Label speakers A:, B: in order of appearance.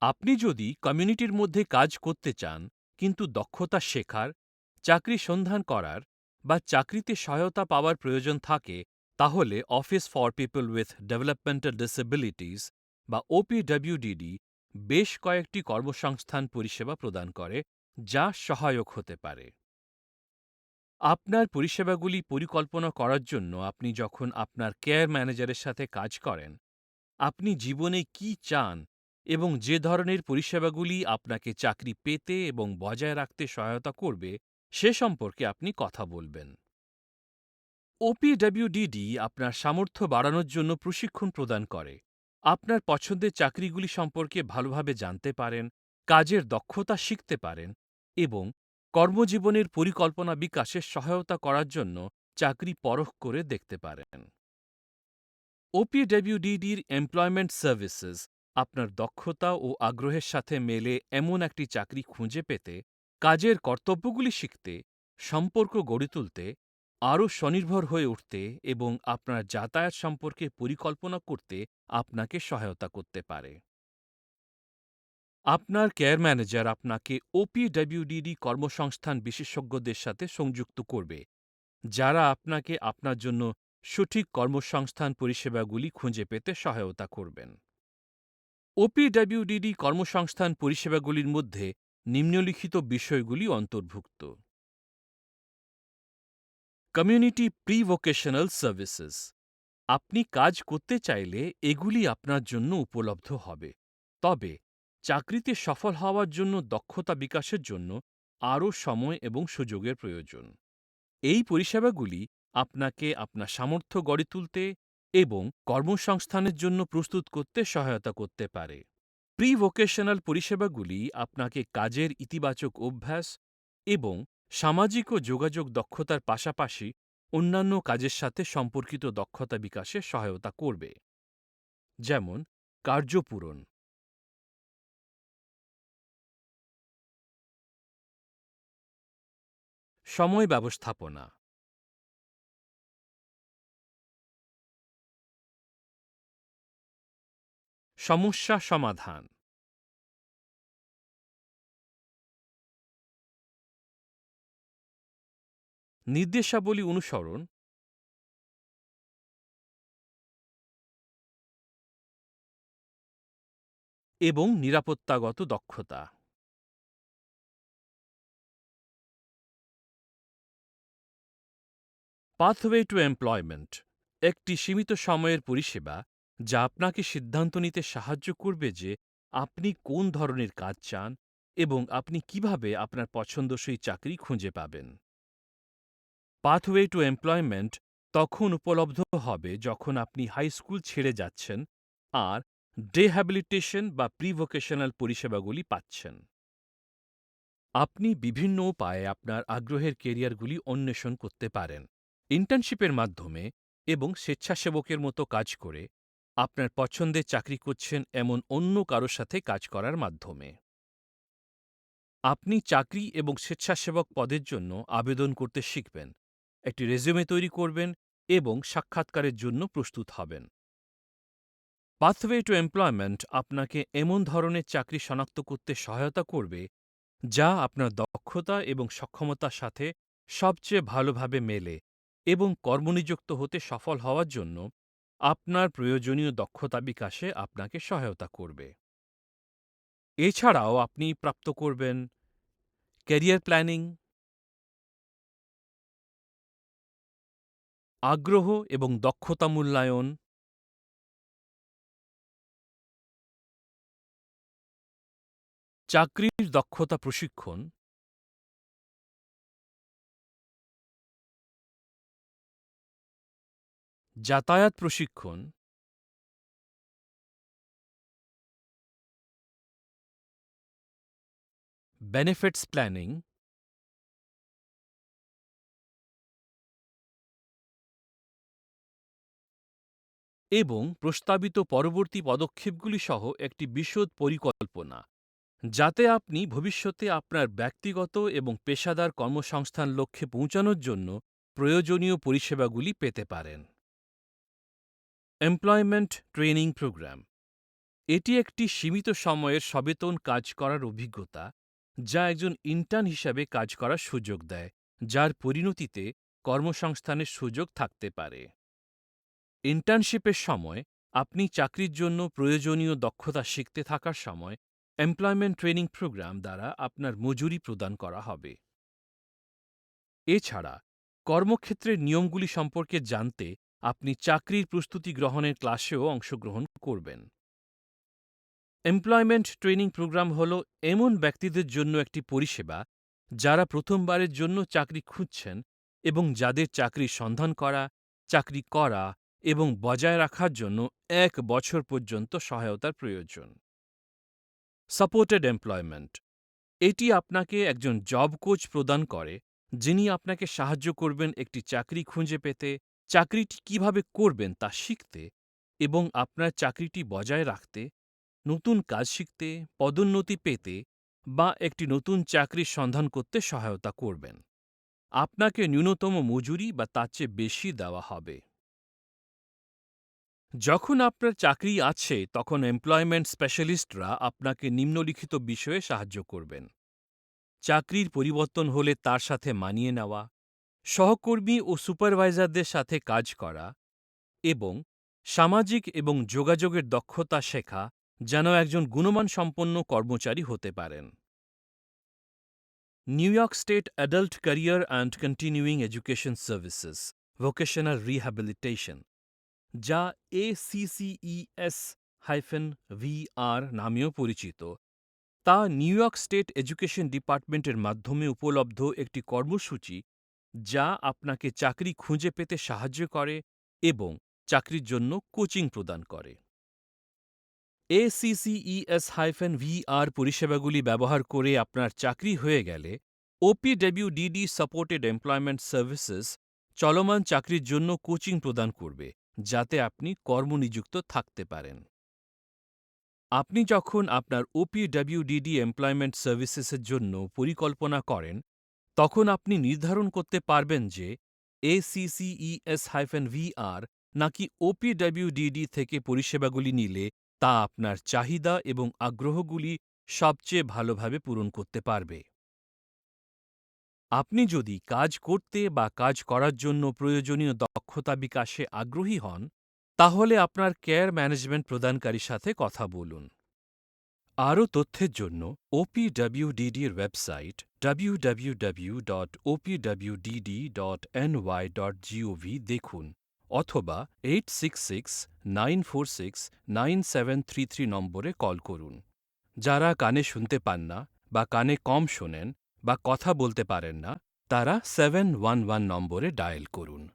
A: আপনি যদি কমিউনিটির মধ্যে কাজ করতে চান, কিন্তু দক্ষতা শেখার, চাকরি সন্ধান করার বা চাকরিতে সহায়তা পাওয়ার প্রয়োজন থাকে, তাহলে office for people with developmental disabilities বা ওপিডব্লিউডিডি বেশ কয়েকটি কর্মসংস্থান পরিষেবা প্রদান করে, যা সহায়ক হতে পারে। আপনার পরিষেবাগুলি পরিকল্পনা করার জন্য আপনি যখন আপনার কেয়ার ম্যানেজারের সাথে কাজ করেন, আপনি জীবনে কি চান এবং যে ধরনের পরিষেবাগুলি আপনাকে চাকরি পেতে এবং বজায় রাখতে সহায়তা করবে সে সম্পর্কে আপনি কথা বলবেন। ওপিডব্লিউডিডি আপনার সামর্থ্য বাড়ানোর জন্য প্রশিক্ষণ প্রদান করে। আপনার পছন্দের চাকরিগুলি সম্পর্কে ভালোভাবে জানতে পারেন, কাজের দক্ষতা শিখতে পারেন এবং কর্মজীবনের পরিকল্পনা বিকাশে সহায়তা করার জন্য চাকরি পরখ করে দেখতে পারেন। ওপিডব্লিউডিডির এমপ্লয়মেন্ট সার্ভিসেস আপনার দক্ষতা ও আগ্রহের সাথে মেলে এমন একটি চাকরি খুঁজে পেতে, কাজের কর্তব্যগুলি শিখতে, সম্পর্ক গড়ে তুলতে, আরও স্বনির্ভর হয়ে উঠতে এবং আপনার যাতায়াত সম্পর্কে পরিকল্পনা করতে আপনাকে সহায়তা করতে পারে। আপনার কেয়ার ম্যানেজার আপনাকে ওপিডব্লিউডিডি কর্মসংস্থান বিশেষজ্ঞদের সাথে সংযুক্ত করবে, যারা আপনাকে আপনার জন্য সঠিক কর্মসংস্থান পরিষেবাগুলি খুঁজে পেতে সহায়তা করবেন। ওপিডব্লিউডিডি কর্মসংস্থান পরিষেবাগুলির মধ্যে নিম্নলিখিত বিষয়গুলি অন্তর্ভুক্ত: কমিউনিটি প্রি-ভোকেশনাল সার্ভিসেস। আপনি কাজ করতে চাইলে এগুলি আপনার জন্য উপলব্ধ হবে, তবে চাকরিতে সফল হওয়ার জন্য দক্ষতা বিকাশের জন্য আরও সময় এবং সুযোগের প্রয়োজন। এই পরিষেবাগুলি আপনাকে আপনার সামর্থ্য গড়ে তুলতে এবং কর্মসংস্থানের জন্য প্রস্তুত করতে সহায়তা করতে পারে। প্রি-ভোকেশনাল পরিষেবাগুলি আপনাকে কাজের ইতিবাচক অভ্যাস এবং সামাজিক ও যোগাযোগ দক্ষতার পাশাপাশি অন্যান্য কাজের সাথে সম্পর্কিত দক্ষতা বিকাশে সহায়তা করবে, যেমন কার্যপূরণ, সময় ব্যবস্থাপনা, সমস্যা সমাধান, নির্দেশাবলী অনুসরণ, এবং নিরাপত্তাগত দক্ষতা। পাথওয়ে টু এমপ্লয়মেন্ট একটি সীমিত সময়ের পরিষেবা যা আপনাকে সিদ্ধান্ত নিতে সাহায্য করবে যে আপনি কোন ধরনের কাজ চান এবং আপনি কিভাবে আপনার পছন্দসই চাকরি খুঁজে পাবেন। পাথওয়ে টু এমপ্লয়মেন্ট তখন উপলব্ধ হবে যখন আপনি হাই স্কুল ছেড়ে যাচ্ছেন আর রিহ্যাবিলিটেশন বা প্রি-ভোকেশনাল পরিষেবাগুলি পাচ্ছেন। আপনি বিভিন্ন উপায়ে আপনার আগ্রহের কেরিয়ারগুলি অন্বেষণ করতে পারেন, ইন্টার্নশিপের মাধ্যমে এবং স্বেচ্ছাসেবকের মতো কাজ করে, আপনার পছন্দের চাকরি করছেন এমন অন্য কারো সাথে কাজ করার মাধ্যমে। আপনি চাকরি এবং স্বেচ্ছাসেবক পদের জন্য আবেদন করতে শিখবেন, একটি রেজ্যুমে তৈরি করবেন এবং সাক্ষাৎকারের জন্য প্রস্তুত হবেন। পাথওয়ে টু এমপ্লয়মেন্ট আপনাকে এমন ধরনের চাকরি শনাক্ত করতে সহায়তা করবে যা আপনার দক্ষতা এবং সক্ষমতার সাথে সবচেয়ে ভালোভাবে মেলে এবং কর্মনিযুক্ত হতে সফল হওয়ার জন্য আপনার প্রয়োজনীয় দক্ষতা বিকাশে আপনাকে সহায়তা করবে। এছাড়াও আপনি প্রাপ্ত করবেন ক্যারিয়ার প্ল্যানিং, আগ্রহ এবং দক্ষতা মূল্যায়ন, চাকরির দক্ষতা প্রশিক্ষণ, যাতায়াত প্রশিক্ষণ, বেনিফিটস প্ল্যানিং, এবং প্রস্তাবিত পরবর্তী পদক্ষেপগুলি সহ একটি বিশদ পরিকল্পনা, যাতে আপনি ভবিষ্যতে আপনার ব্যক্তিগত এবং পেশাদার কর্মসংস্থান লক্ষ্যে পৌঁছানোর জন্য প্রয়োজনীয় পরিষেবাগুলি পেতে পারেন। Employment training programme. এটি একটি সীমিত সময়ের সবেতন কাজ করার অভিজ্ঞতা, যা একজন ইন্টার্ন হিসাবে কাজ করার সুযোগ দেয়, যার পরিণতিতে কর্মসংস্থানের সুযোগ থাকতে পারে। ইন্টার্নশিপের সময় আপনি চাকরির জন্য প্রয়োজনীয় দক্ষতা শিখতে থাকার সময় এমপ্লয়মেন্ট ট্রেনিং প্রোগ্রাম দ্বারা আপনার মজুরি প্রদান করা হবে। এছাড়া কর্মক্ষেত্রের নিয়মগুলি সম্পর্কে জানতে আপনি চাকরির প্রস্তুতি গ্রহণের ক্লাসেও অংশগ্রহণ করবেন। এমপ্লয়মেন্ট ট্রেনিং প্রোগ্রাম হল এমন ব্যক্তিদের জন্য একটি পরিষেবা যারা প্রথমবারের জন্য চাকরি খুঁজছেন এবং যাদের চাকরির সন্ধান করা, চাকরি করা এবং বজায় রাখার জন্য ১ বছর পর্যন্ত সহায়তার প্রয়োজন। সাপোর্টেড এমপ্লয়মেন্ট এটি আপনাকে একজন জব কোচ প্রদান করে, যিনি আপনাকে সাহায্য করবেন একটি চাকরি খুঁজে পেতে, চাকরিটি কিভাবে করবেন তা শিখতে এবং আপনার চাকরিটি বজায় রাখতে, নতুন কাজ শিখতে, পদোন্নতি পেতে বা একটি নতুন চাকরির সন্ধান করতে সহায়তা করবেন। আপনাকে ন্যূনতম মজুরি বা তার চেয়ে বেশি দেওয়া হবে। যখন আপনার চাকরি আছে তখন এমপ্লয়মেন্ট স্পেশালিস্টরা আপনাকে নিম্নলিখিত বিষয়ে সাহায্য করবেন: চাকরির পরিবর্তন হলে তার সাথে মানিয়ে নেওয়া, সহকর্মী ও সুপারভাইজারদের সাথে কাজ করা এবং সামাজিক এবং যোগাযোগের দক্ষতা শেখা যেন একজন গুণমানসম্পন্ন কর্মচারী হতে পারেন। New York state adult career and continuing education services vocational rehabilitation, যা ACCES-VR নামেও পরিচিত, তা নিউ ইয়র্ক স্টেট এডুকেশন ডিপার্টমেন্টের মাধ্যমে উপলব্ধ একটি কর্মসূচি যা আপনাকে চাকরি খুঁজে পেতে সাহায্য করে এবং চাকরির জন্য কোচিং প্রদান করে। ACCES-VR পরিষেবাগুলি ব্যবহার করে আপনার চাকরি হয়ে গেলে OPWDD সাপোর্টেড এমপ্লয়মেন্ট সার্ভিসেস চলমান চাকরির জন্য কোচিং প্রদান করবে, যাতে আপনি কর্মনিযুক্ত থাকতে পারেন। আপনি যখন আপনার OPWDD এমপ্লয়মেন্ট সার্ভিসেসের জন্য পরিকল্পনা করেন, তখন আপনি নির্ধারণ করতে পারবেন যে ACCES-VR নাকি OPWDD থেকে পরিষেবাগুলি নিলে তা আপনার চাহিদা এবং আগ্রহগুলি সবচেয়ে ভালোভাবে পূরণ করতে পারবে। আপনি যদি কাজ করতে বা কাজ করার জন্য প্রয়োজনীয় দক্ষতা বিকাশে আগ্রহী হন, তাহলে আপনার কেয়ার ম্যানেজমেন্ট প্রদানকারীর সাথে কথা বলুন। আরও তথ্যের জন্য OPWDD এর ওয়েবসাইট www.opwdd.ny.gov দেখুন অথবা 866-946-9733 নম্বরে কল করুন। যারা কানে শুনতে পান না বা কানে কম শোনেন বা কথা বলতে পারেন না, তারা 711 নম্বরে ডায়াল করুন।